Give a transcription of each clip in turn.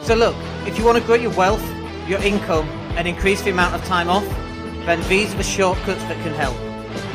So look, if you want to grow your wealth, your income, and increase the amount of time off, then these are the shortcuts that can help.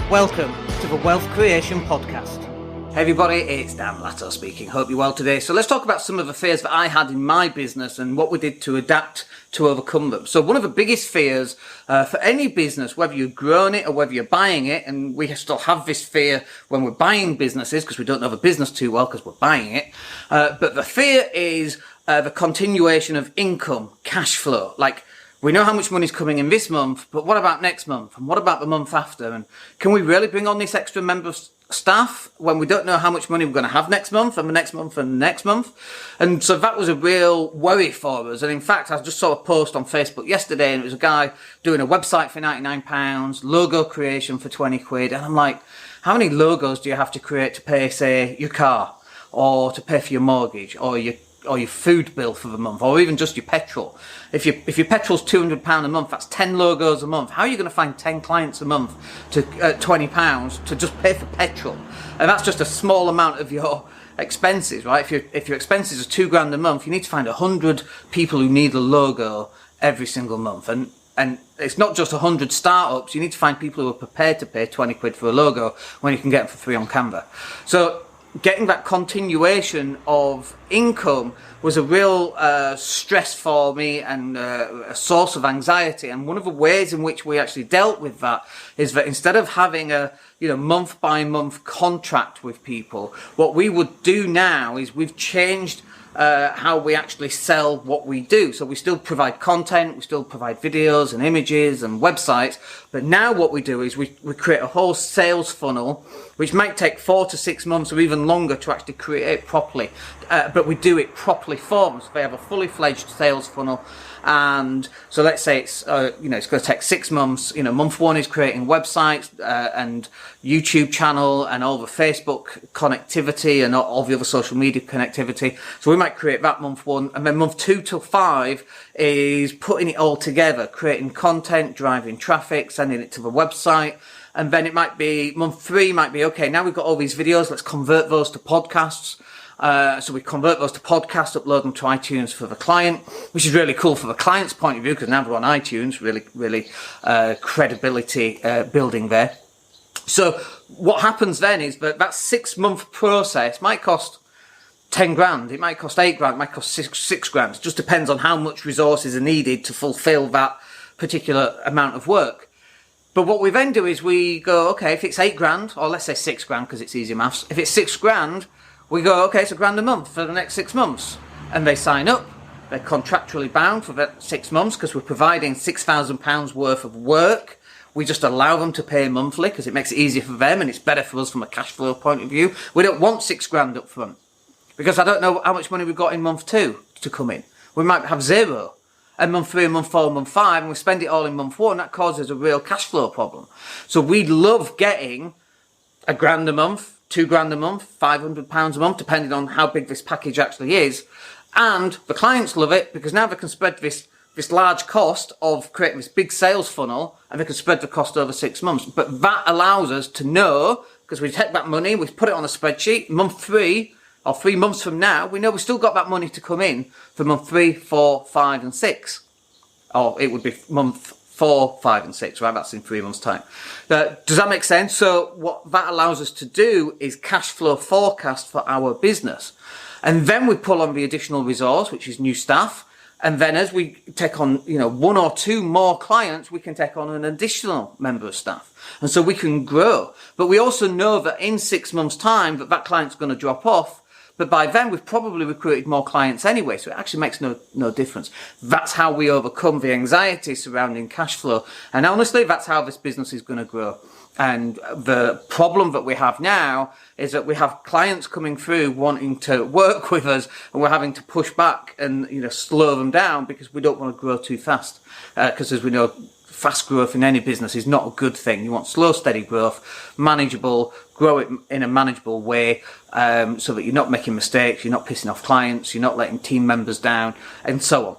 Welcome to the Wealth Creation Podcast. Hey everybody, it's Daniel Latto speaking. Hope you're well today. So let's talk about some of the fears that I had in my business and what we did to adapt to overcome them. So one of the biggest fears for any business, whether you've grown it or whether you're buying it, and we still have this fear when we're buying businesses because we don't know the business too well because we're buying it, but the fear is the continuation of income, cash flow. Like, we know how much money's coming in this month, but what about next month? And what about the month after? And can we really bring on this extra member of staff when we don't know how much money we're going to have next month and the next month and the next month? And so that was a real worry for us. And in fact, I just saw a post on Facebook yesterday, and it was a guy doing a website for £99, logo creation for 20 quid. And I'm like, how many logos do you have to create to pay, say, your car, or to pay for your mortgage, or your food bill for the month, or even just your petrol? If your petrol's £200 a month, that's 10 logos a month. How are you going to find 10 clients a month to £20 to just pay for petrol? And that's just a small amount of your expenses, right? If your expenses are £2,000 a month, you need to find 100 people who need a logo every single month. And it's not just 100 startups. You need to find people who are prepared to pay 20 quid for a logo when you can get them for free on Canva. So getting that continuation of income was a real stress for me and a source of anxiety. And one of the ways in which we actually dealt with that is that instead of having a month by month contract with people, what we would do now is we've changed how we actually sell what we do. So we still provide content, we still provide videos and images and websites, but now what we do is we create a whole sales funnel, which might take 4 to 6 months or even longer to actually create properly, but we do it properly for them. So they have a fully fledged sales funnel. And so let's say it's it's going to take 6 months. Month 1 is creating websites and YouTube channel and all the Facebook connectivity and all the other social media connectivity. So we might create that month 1, and then month 2 till 5 is putting it all together, creating content, driving traffic, sending it to the website. And then it might be month 3 might be, okay, now we've got all these videos, let's convert those to podcasts. So we convert those to podcasts, upload them to iTunes for the client, which is really cool for the client's point of view because now they're on iTunes, really credibility building there. So what happens then is that 6 month process might cost 10 grand, it might cost 8 grand, it might cost six grand. It just depends on how much resources are needed to fulfill that particular amount of work. But what we then do is we go, okay, if it's 8 grand, or let's say 6 grand because it's easy maths, if it's 6 grand, we go, okay, it's £1,000 a month for the next 6 months. And they sign up. They're contractually bound for that 6 months because we're providing £6,000 worth of work. We just allow them to pay monthly because it makes it easier for them and it's better for us from a cash flow point of view. We don't want 6 grand up front because I don't know how much money we've got in month 2 to come in. We might have 0. And month 3, month 4, month 5, and we spend it all in month 1. That causes a real cash flow problem. So we love getting £1,000 a month, £2,000 a month, £500 a month, depending on how big this package actually is. And the clients love it because now they can spread this large cost of creating this big sales funnel, and they can spread the cost over 6 months. But that allows us to know, because we take that money, we put it on a spreadsheet, month 3 or 3 months from now, we know we've still got that money to come in for month 3, 4, 5 and 6. Or it would be month 4, 5 and 6, right? That's in 3 months' time. Does that make sense? So what that allows us to do is cash flow forecast for our business. And then we pull on the additional resource, which is new staff. And then as we take on, 1 or 2 more clients, we can take on an additional member of staff. And so we can grow. But we also know that in 6 months' time that client's going to drop off. But by then, we've probably recruited more clients anyway, so it actually makes no difference. That's how we overcome the anxiety surrounding cash flow. And honestly, that's how this business is going to grow. And the problem that we have now is that we have clients coming through wanting to work with us, and we're having to push back and slow them down because we don't want to grow too fast. Because as we know, fast growth in any business is not a good thing. You want slow, steady growth, manageable, grow it in a manageable way, so that you're not making mistakes, you're not pissing off clients, you're not letting team members down, and so on.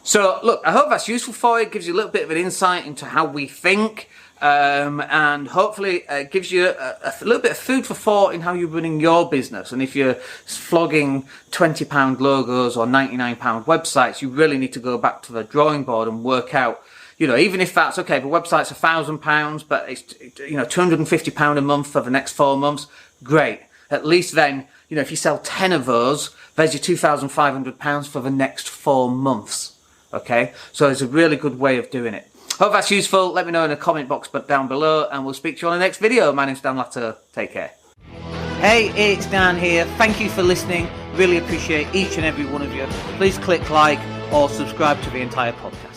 So look, I hope that's useful for you. It gives you a little bit of an insight into how we think. and hopefully gives you a little bit of food for thought in how you're running your business. And if you're flogging £20 logos or £99 websites, you really need to go back to the drawing board and work out, even if that's okay, the website's £1,000, but it's, £250 a month for the next 4 months, great. At least then, if you sell 10 of those, there's your £2,500 for the next 4 months. Okay? So it's a really good way of doing it. Hope that's useful. Let me know in the comment box down below, and we'll speak to you on the next video. My name's Dan Latto. Take care. Hey, it's Dan here. Thank you for listening. Really appreciate each and every one of you. Please click like or subscribe to the entire podcast.